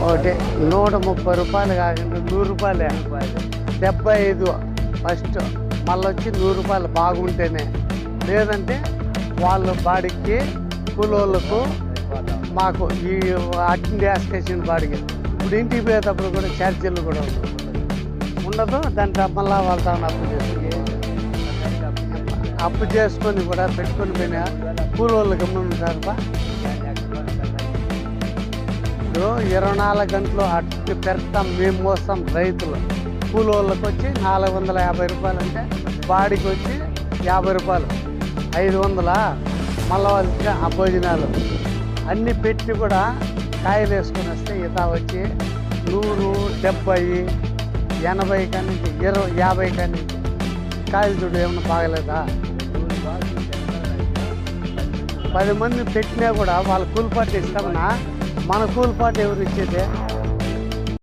ఒకటి 130 రూపాయలు కాకుండా 100 రూపాయలే. 75 ఫస్ట్, మళ్ళీ వచ్చి 100 రూపాయలు బాగుంటేనే. లేదంటే వాళ్ళ బాడీకి కూలోళ్ళకు మాకు ఈ అటెండ్ యాస్కేషన్ బాడీకి ఇప్పుడు ఇంటికి పోయేటప్పుడు కూడా ఛార్జీలు కూడా ఉండదు. దాంట్లో మళ్ళీ వాళ్ళతో అప్పు చేసుకొని కూడా పెట్టుకొని పోయినా కూలోళ్ళు గమనించారు. ఇప్పుడు 24 గంటలు అటు పెడతాం, మేము మోస్తాం రైతులు. కూలోళ్ళకి వచ్చి 450 రూపాయలు అంటే బాడీకి వచ్చి 50 రూపాయలు, 500. మళ్ళీ వాళ్ళకి ఆ భోజనాలు అన్నీ పెట్టి కూడా కాయలు వేసుకొని వస్తే ఈత వచ్చి 100, 70, 80 కానీ 50 కానీ కాయలు చూడు ఏమన్నా బాగలేదా? 10 మంది పెట్టినా కూడా వాళ్ళ కూలిపాటు ఇస్తామన్నా మన కూలిపాటు ఎవరు ఇచ్చేది?